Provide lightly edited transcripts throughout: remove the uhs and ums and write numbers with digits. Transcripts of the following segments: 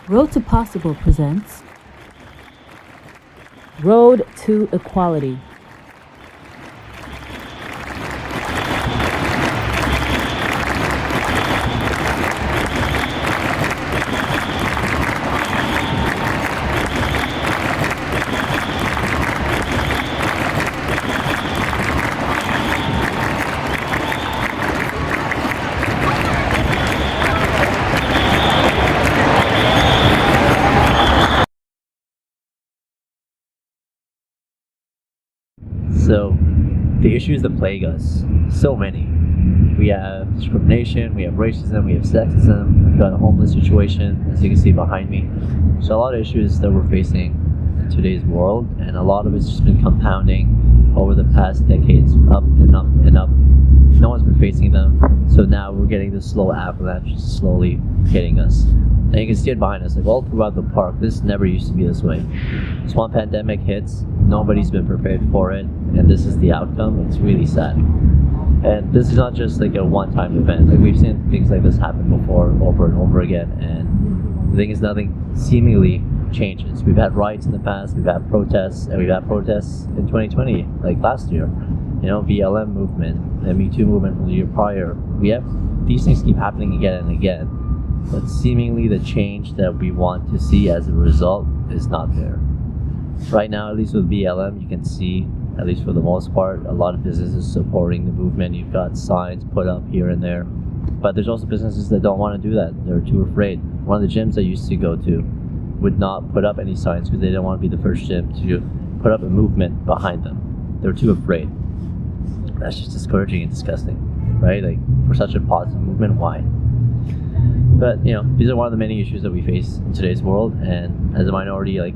Road to Possible presents Road to Equality. So, the issues that plague us, so many. We have discrimination, we have racism, we have sexism, we've got a homeless situation, as you can see behind me. So a lot of issues that we're facing in today's world, and a lot of it's just been compounding over the past decades, up and up and up. No one's been facing them, so now we're getting this slow avalanche slowly hitting us. And you can see it behind us, like all throughout the park. This never used to be this way. So one pandemic hits, nobody's been prepared for it, and this is the outcome. It's really sad. And this is not just like a one-time event. Like we've seen things like this happen before, over and over again, and the thing is nothing seemingly changes. We've had riots in the past, we've had protests, and we've had protests in 2020, like last year. You know, BLM movement, the Me Too movement from the year prior. We have these things keep happening again and again, but seemingly the change that we want to see as a result is not there. Right now, at least with BLM, you can see, at least for the most part, a lot of businesses supporting the movement. You've got signs put up here and there, but there's also businesses that don't want to do that. They're too afraid. One of the gyms I used to go to would not put up any signs because they didn't want to be the first gym to put up a movement behind them. They're too afraid. That's just discouraging and disgusting, right? Like, for such a positive movement, why? But, you know, these are one of the many issues that we face in today's world, and as a minority, like,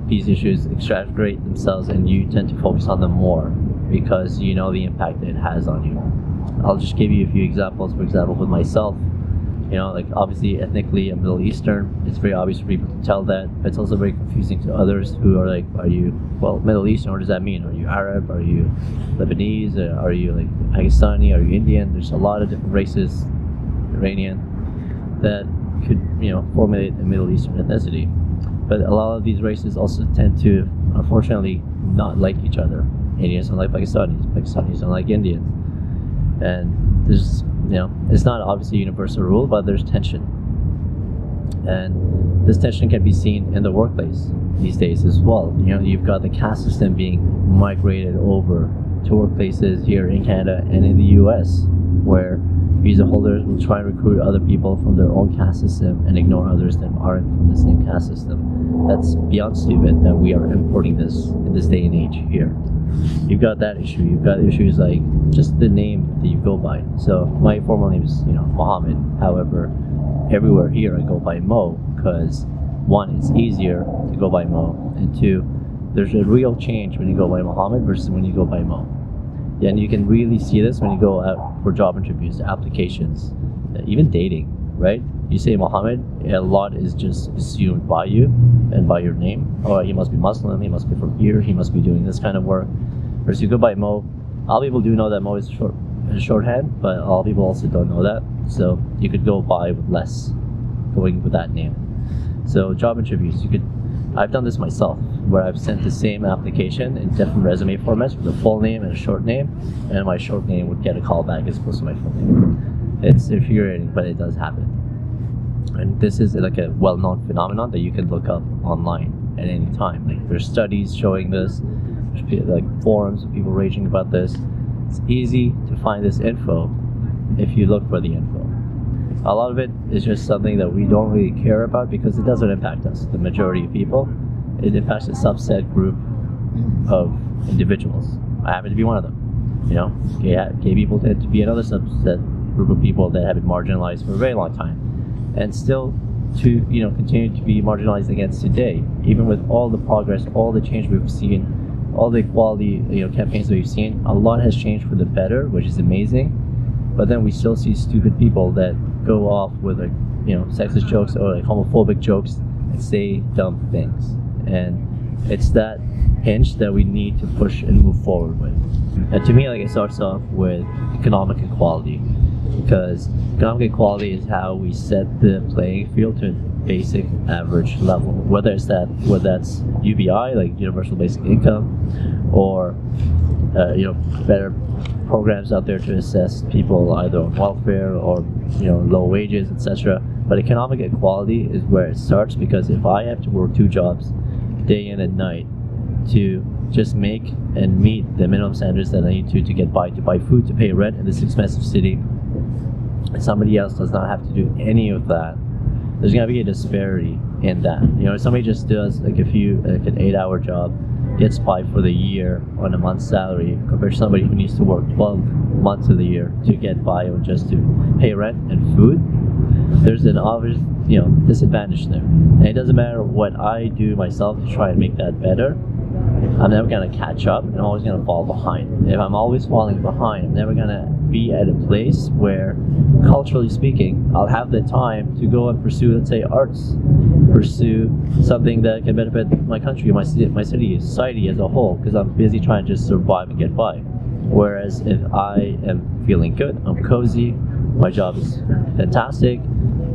these issues exaggerate themselves and you tend to focus on them more because you know the impact that it has on you. I'll just give you a few examples. For example, with myself, you know, like obviously ethnically I'm Middle Eastern. It's very obvious for people to tell that, but it's also very confusing to others who are like, are you, well, Middle Eastern, what does that mean? Are you Arab? Are you Lebanese? Are you like Pakistani? Are you Indian? There's a lot of different races, Iranian, that could, you know, formulate a Middle Eastern ethnicity. But a lot of these races also tend to, unfortunately, not like each other. Indians don't like Pakistanis, Pakistanis don't like Indians. And there's, you know, it's not obviously a universal rule, but there's tension. And this tension can be seen in the workplace these days as well. You know, you've got the caste system being migrated over to workplaces here in Canada and in the US, where visa holders will try and recruit other people from their own caste system and ignore others that aren't from the same caste system. That's beyond stupid that we are importing this in this day and age here. You've got that issue. You've got issues like just the name that you go by. So my formal name is, you know, Mohammed. However, everywhere here I go by Mo because one, it's easier to go by Mo, and two, there's a real change when you go by Mohammed versus when you go by Mo. Yeah, and you can really see this when you go out for job interviews, applications, even dating, right? You say Mohammed, a lot is just assumed by you and by your name. Oh, he must be Muslim, he must be from here, he must be doing this kind of work. Whereas you go by Mo, a lot of people do know that Mo is shorthand, but a lot of people also don't know that. So you could go by with less, going with that name. So job interviews, I've done this myself, where I've sent the same application in different resume formats with a full name and a short name, and my short name would get a call back as opposed to my full name. It's infuriating, but it does happen. And this is like a well-known phenomenon that you can look up online at any time. Like there's studies showing this, there's like forums of people raging about this. It's easy to find this info if you look for the info. A lot of it is just something that we don't really care about because it doesn't impact us, the majority of people. It impacts a subset group of individuals. I happen to be one of them. You know, gay people tend to be another subset group of people that have been marginalized for a very long time, and still to, you know, continue to be marginalized against today, even with all the progress, all the change we've seen, all the equality, you know, campaigns that we've seen. A lot has changed for the better, which is amazing. But then we still see stupid people that go off with like, you know, sexist jokes or like homophobic jokes and say dumb things. And it's that hinge that we need to push and move forward with. And to me, like, it starts off with economic equality. because economic equality is how we set the playing field to a basic average level, whether that's UBI, like universal basic income, or better programs out there to assess people either on welfare or low wages, etc. But economic equality is where it starts, because if I have to work 2 jobs day in and night to just make and meet the minimum standards that I need to get by, to buy food, to pay rent in this expensive city, and somebody else does not have to do any of that, there's going to be a disparity in that. If somebody just does like an 8-hour job, gets by for the year on a month's salary, compared to somebody who needs to work 12 months of the year to get by on just to pay rent and food, there's an obvious disadvantage there. And it doesn't matter what I do myself to try and make that better, I'm never going to catch up, and I'm always going to fall behind. If I'm always falling behind, I'm never going to be at a place where, culturally speaking, I'll have the time to go and pursue, let's say, arts, pursue something that can benefit my country, my city, society as a whole, because I'm busy trying to just survive and get by. Whereas if I am feeling good, I'm cozy, my job is fantastic,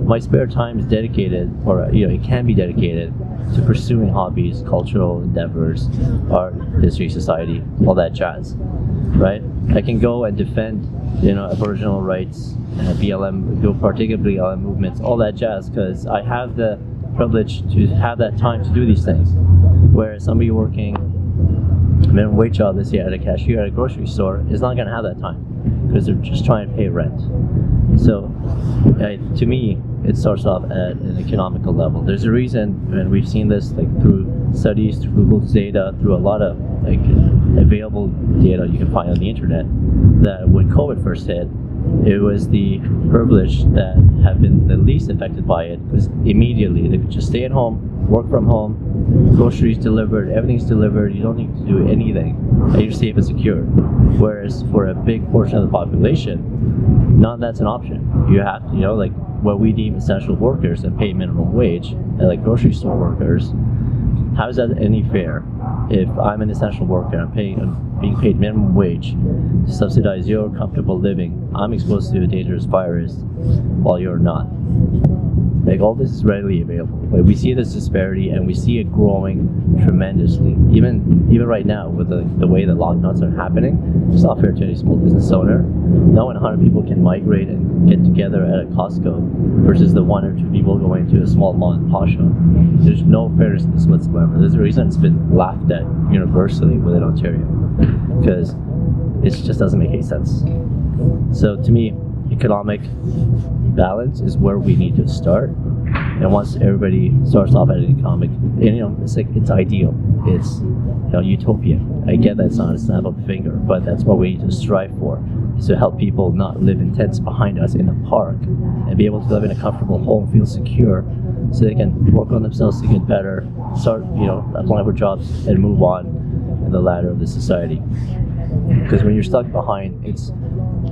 my spare time is dedicated, or it can be dedicated to pursuing hobbies, cultural endeavors, art, history, society, all that jazz, right? I can go and defend, Aboriginal rights, BLM, go partake of BLM movements, all that jazz, because I have the privilege to have that time to do these things. Whereas somebody working a minimum wage job, let's say at a cashier at a grocery store, is not going to have that time, because they're just trying to pay rent. So, to me, it starts off at an economical level. There's a reason, and we've seen this through studies, through Google's data, through a lot of available data you can find on the internet, that when COVID first hit, it was the privileged that have been the least affected by it, because immediately they could just stay at home, work from home, groceries delivered, everything's delivered, you don't need to do anything, and you're safe and secure. Whereas for a big portion of the population, none of that's an option. You have to, what we deem essential workers and pay minimum wage, and like grocery store workers, how is that any fair? If I'm an essential worker, I'm being paid minimum wage to subsidize your comfortable living, I'm exposed to a dangerous virus while you're not. All this is readily available. We see this disparity, and we see it growing tremendously. Even right now, with the way the lockdowns are happening, it's not fair to any small business owner. No 100 people can migrate and get together at a Costco versus the 1 or 2 people going to a small mom and pop shop. There's no fairness in this whatsoever. There's a reason it's been laughed at universally within Ontario, because it just doesn't make any sense. So to me, economic balance is where we need to start. And once everybody starts off at an economic, it's ideal, it's utopian. I get that it's not a snap of the finger, but that's what we need to strive for, is to help people not live in tents behind us in the park, and be able to live in a comfortable home, feel secure, so they can work on themselves to get better, start applying for jobs, and move on in the ladder of the society. Because when you're stuck behind, it's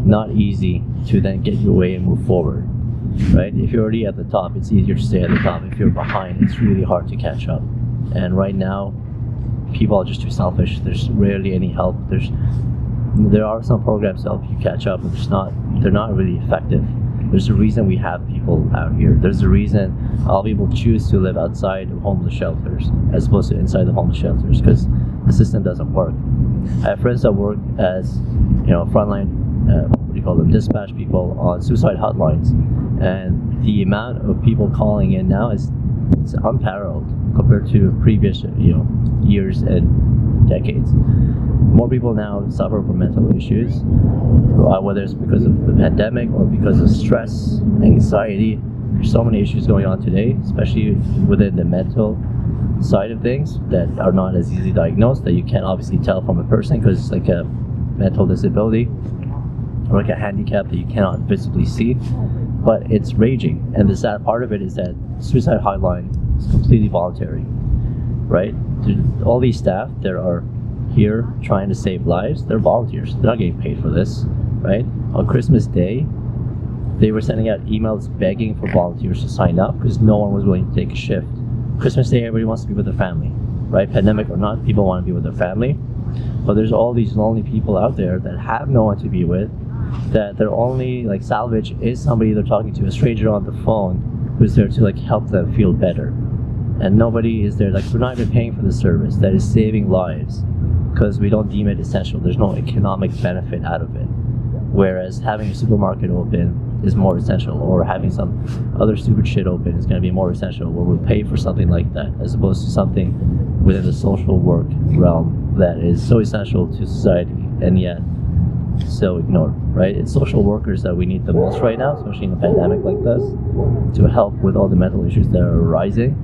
not easy to then get your way and move forward, right? If you're already at the top, it's easier to stay at the top. If you're behind, it's really hard to catch up. And right now, people are just too selfish. There's rarely any help. There are some programs to help you catch up, but they're not really effective. There's a reason we have people out here. There's a reason a lot of people choose to live outside of homeless shelters as opposed to inside the homeless shelters, because the system doesn't work. I have friends that work as frontline dispatch people on suicide hotlines, and the amount of people calling in now is unparalleled compared to previous years and decades. More people now suffer from mental issues, whether it's because of the pandemic or because of stress, anxiety. There's so many issues going on today, especially within the mental side of things, that are not as easily diagnosed, that you can't obviously tell from a person, because it's like a mental disability or like a handicap that you cannot visibly see, but it's raging. And the sad part of it is that suicide hotline is completely voluntary, right? All these staff that are here trying to save lives, they're volunteers. They're not getting paid for this, right? On Christmas Day, they were sending out emails begging for volunteers to sign up, because no one was willing to take a shift. Christmas Day, everybody wants to be with their family, right? Pandemic or not, people want to be with their family. But there's all these lonely people out there that have no one to be with, that their only like salvage is somebody they're talking to, a stranger on the phone who's there to like help them feel better. And nobody is there, like we're not even paying for the service that is saving lives because we don't deem it essential. There's no economic benefit out of it. Whereas having a supermarket open is more essential, or having some other stupid shit open is going to be more essential, where we'll pay for something like that as opposed to something within the social work realm that is so essential to society and yet so ignored, right? It's social workers that we need the most right now, especially in a pandemic like this, to help with all the mental issues that are arising.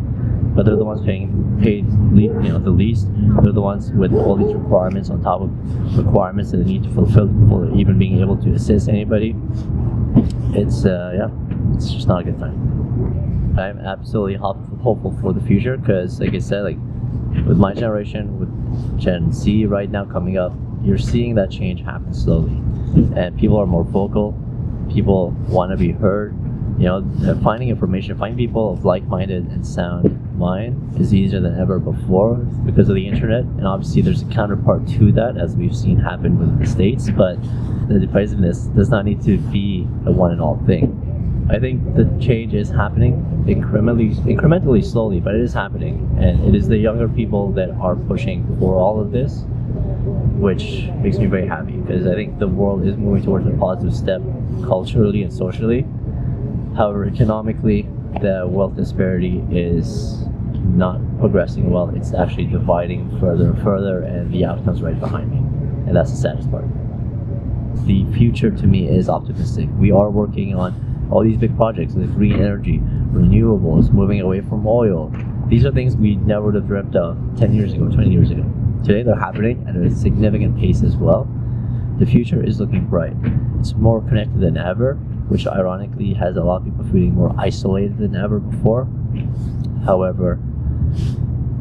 But they're the ones paid the least. They're the ones with all these requirements on top of requirements that they need to fulfill before even being able to assist anybody. It's just not a good time. I'm absolutely hopeful for the future because, like I said, like with my generation, with Gen Z right now coming up, you're seeing that change happen slowly, and people are more vocal. People want to be heard. Finding information, finding people of like-minded and sound mind is easier than ever before because of the internet. And obviously there's a counterpart to that, as we've seen happen with the States, but the divisiveness does not need to be a one and all thing. I think the change is happening incrementally slowly, but it is happening, and it is the younger people that are pushing for all of this, which makes me very happy because I think the world is moving towards a positive step culturally and socially. However, economically, the wealth disparity is not progressing well. It's actually dividing further and further, and the outcome's right behind me. And that's the saddest part. The future to me is optimistic. We are working on all these big projects like green energy, renewables, moving away from oil. These are things we never would have dreamt of 10 years ago, 20 years ago. Today they're happening at a significant pace as well. The future is looking bright. It's more connected than ever, which ironically has a lot of people feeling more isolated than ever before. However,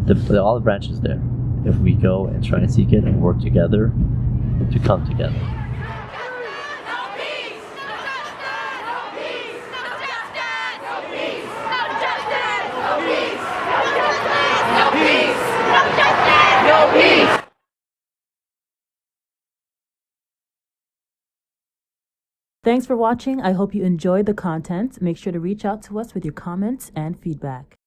the olive branch is there if we go and try and seek it and work together to come together. Thanks for watching. I hope you enjoyed the content. Make sure to reach out to us with your comments and feedback.